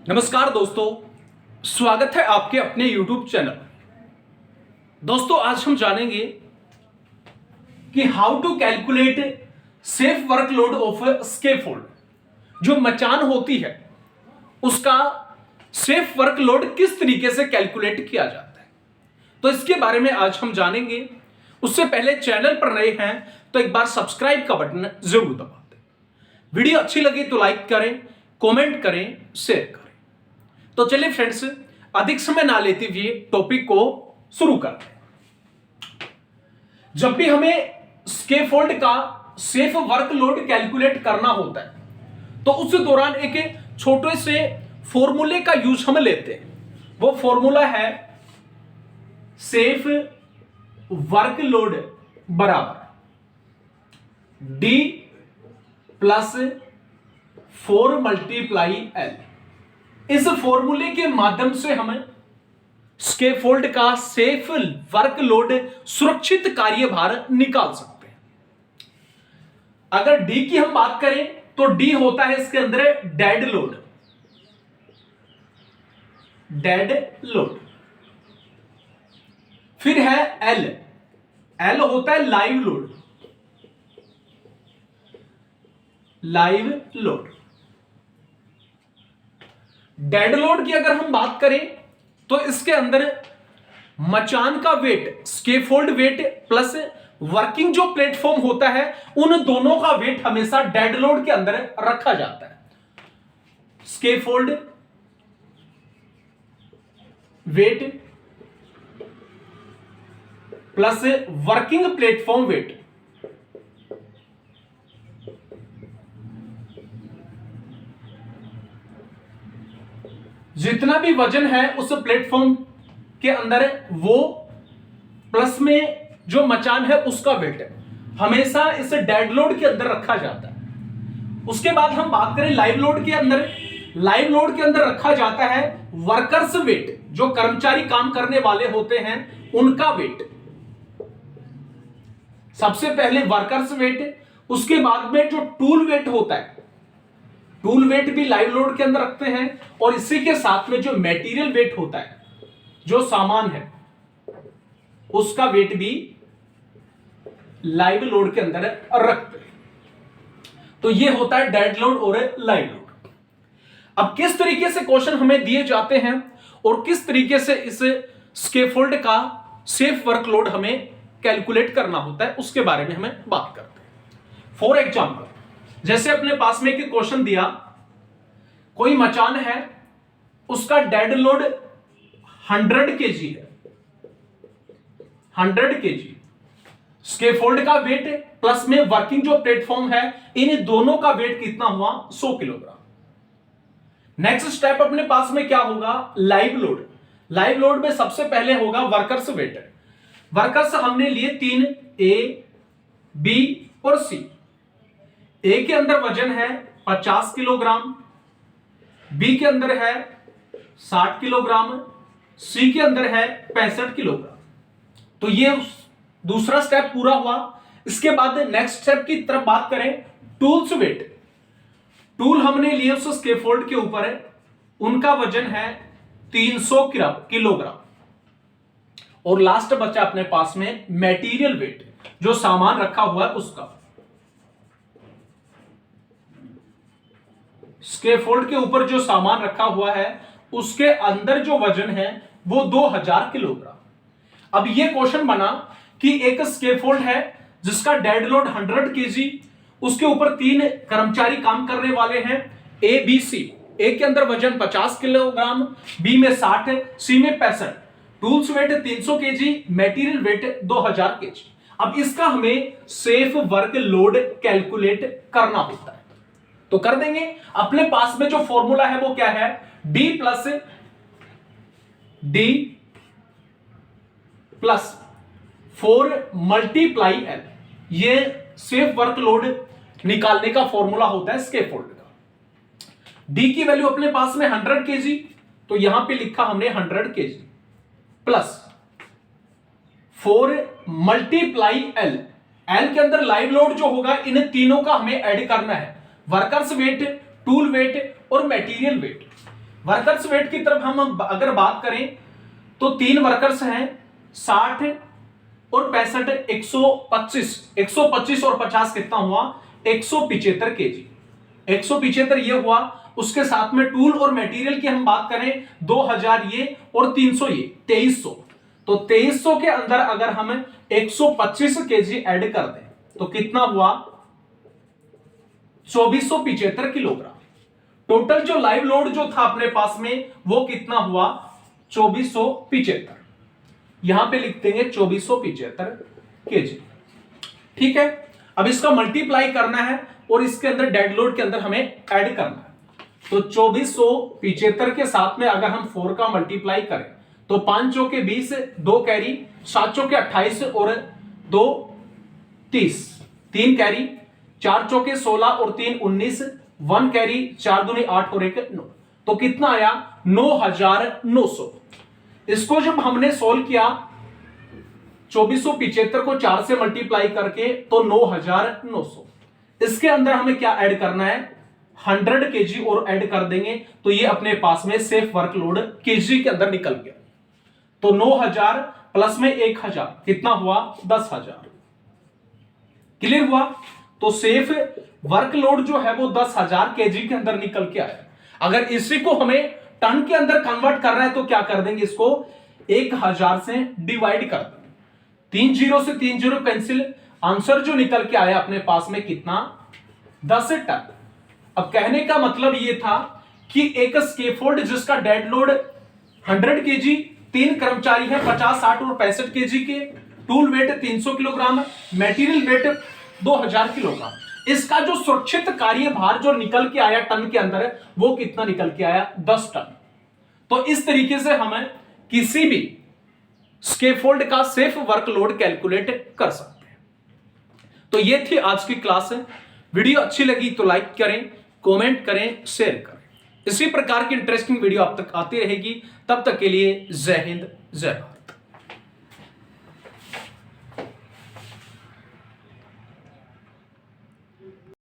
नमस्कार दोस्तों, स्वागत है आपके अपने YouTube चैनल। दोस्तों आज हम जानेंगे कि how to calculate safe workload of scaffold. जो मचान होती है उसका सेफ वर्कलोड किस तरीके से कैलकुलेट किया जाता है, तो इसके बारे में आज हम जानेंगे। उससे पहले चैनल पर नए हैं तो एक बार सब्सक्राइब का बटन जरूर दबा दें। वीडियो अच्छी लगी तो लाइक करें, कमेंट करें, शेयर करें। तो चलिए फ्रेंड्स, अधिक समय ना लेते हुए टॉपिक को शुरू करते हैं। जब भी हमें स्कैफोल्ड का सेफ वर्कलोड कैलकुलेट करना होता है तो उस दौरान एक छोटे से फॉर्मूले का यूज हम लेते हैं। वो फॉर्मूला है सेफ वर्कलोड बराबर D प्लस 4 मल्टीप्लाई L। इस फॉर्मूले के माध्यम से हम स्कैफोल्ड का सेफ वर्कलोड सुरक्षित कार्यभार निकाल सकते हैं। अगर डी की हम बात करें तो डी होता है इसके अंदर डेड लोड। फिर है एल होता है लाइव लोड। डेड लोड की अगर हम बात करें तो इसके अंदर मचान का weight, scaffold weight plus working जो प्लेटफॉर्म होता है, उन दोनों का वेट हमेशा डेड लोड के अंदर रखा जाता है। Scaffold weight plus working platform weight. जितना भी वजन है उस प्लेटफॉर्म के अंदर वो प्लस में जो मचान है उसका वेट हमेशा इस डेड लोड के अंदर रखा जाता है। उसके बाद हम बात करें लाइव लोड के अंदर रखा जाता है वर्कर्स वेट। जो कर्मचारी काम करने वाले होते हैं उनका वेट। सबसे पहले वर्कर्स वेट, उसके बाद में जो टूल वेट होता है, टूल वेट भी लाइव लोड के अंदर रखते हैं, और इसी के साथ में जो मटेरियल वेट होता है, जो सामान है उसका वेट भी लाइव लोड के अंदर रखते हैं। तो ये होता है डेड लोड और लाइव लोड। अब किस तरीके से क्वेश्चन हमें दिए जाते हैं और किस तरीके से इस स्कैफोल्ड का सेफ वर्कलोड हमें कैलकुलेट करना होता है, उसके बारे में हमें बात करते हैं। फॉर एग्जाम्पल, जैसे अपने पास में एक क्वेश्चन दिया, कोई मचान है, उसका डेड लोड 100 kg है। 100 kg स्कैफोल्ड का वेट प्लस में वर्किंग जो प्लेटफॉर्म है, इन दोनों का वेट कितना हुआ? 100 किलोग्राम। नेक्स्ट स्टेप अपने पास में क्या होगा? Live load. लाइव लोड में सबसे पहले होगा वर्कर्स वेट। वर्कर्स हमने लिए 3, A, B और C। ए के अंदर वजन है 50 किलोग्राम, बी के अंदर है 60 किलोग्राम, सी के अंदर है 65 किलोग्राम। तो ये दूसरा स्टेप पूरा हुआ। इसके बाद नेक्स्ट स्टेप की तरफ बात करें, टूल्स वेट। टूल हमने लिए उस स्कैफोल्ड के ऊपर है, उनका वजन है 300 किलोग्राम। और लास्ट बचा अपने पास में मटेरियल वेट, जो सामान रखा हुआ है उसका। स्कैफोल्ड के ऊपर जो सामान रखा हुआ है उसके अंदर जो वजन है वो 2000 किलोग्राम। अब ये क्वेश्चन बना कि एक स्कैफोल्ड है जिसका डेड लोड 100 kg, उसके ऊपर 3 कर्मचारी काम करने वाले हैं, ए बी सी। ए के अंदर वजन 50 किलोग्राम, बी में 60, सी में 65। Tools weight 300 kg, material weight 2000 kg। अब इसका हमें सेफ वर्क लोड कैलकुलेट करना होता है, तो कर देंगे। अपने पास में जो फॉर्मूला है वो क्या है? D plus 4 multiply L। ये सेफ वर्कलोड निकालने का फॉर्मूला होता है स्कैफोल्ड का। D की वैल्यू अपने पास में 100 kg, तो यहां पे लिखा हमने 100 kg plus 4 multiply L। L के अंदर लाइव लोड जो होगा, इन तीनों का हमें ऐड करना है, वर्कर्स वेट, टूल वेट और मटेरियल वेट। वर्कर्स वेट की तरफ हम अगर बात करें तो 3 वर्कर्स हैं, 60 और 65, 125 और 50 कितना हुआ, 175 केजी। 175 ये हुआ। उसके साथ में टूल और मटेरियल की हम बात करें 2000 ये और 300 ये 2300। तो 2300 के अंदर अगर हम 125 केजी ऐड कर दें तो कितना हुआ, 2475 किलोग्राम। टोटल जो लाइव लोड जो था अपने पास में वो कितना हुआ, 2475। यहां पे लिख देंगे 2475 केजी। ठीक है, अब इसका मल्टीप्लाई करना है और इसके अंदर डेड लोड के अंदर हमें ऐड करना है। तो 2475 के साथ में अगर हम 4 का मल्टीप्लाई करें तो 5 चौके 20, 2 कैरी, 7 चौके 28 और 2 30, 3 कैरी, 4 चौके 16 और 3 19, 1 कैरी, 4 दूनी 8 और 1 9। तो कितना आया, 9900। इसको जब हमने सोल्व किया 2475 को 4 से मल्टीप्लाई करके तो 9900। इसके अंदर हमें क्या ऐड करना है, 100 केजी और ऐड कर देंगे तो ये अपने पास में सेफ वर्कलोड केजी के अंदर निकल गया। तो 9000 प्लस में 1000 कितना हुआ, 10000। क्लियर हुआ। तो सेफ वर्कलोड जो है वो 10000 केजी के अंदर निकल के आया। अगर इसी को हमें टन के अंदर कन्वर्ट करना है तो क्या कर देंगे, इसको 1000 से डिवाइड कर देंगे। 3 0 से 3 0 कैंसिल, आंसर जो निकल के आया अपने पास में कितना, 10 टन। अब कहने का मतलब ये था कि एक स्कैफोल्ड जिसका डेड लोड 100 केजी, 3 कर्मचारी है 50, 60 और 65 केजी के, tool weight 300 kilogram, material weight 2000 kilogram. इसका जो सुरक्षित कार्य भार जो निकल के आया टन के अंदर वो कितना निकल के आया, 10 टन। तो इस तरीके से हमें किसी भी स्कैफोल्ड का सेफ वर्कलोड कैलकुलेट कर सकते हैं। तो ये थी आज की क्लास। वीडियो अच्छी लगी तो लाइक करें, कमेंट करें, शेयर करें। इसी प्रकार की इंटरेस्टिंग वीडियो आप तक आती रहेगी। तब तक के लिए जय हिंद, जय भारत।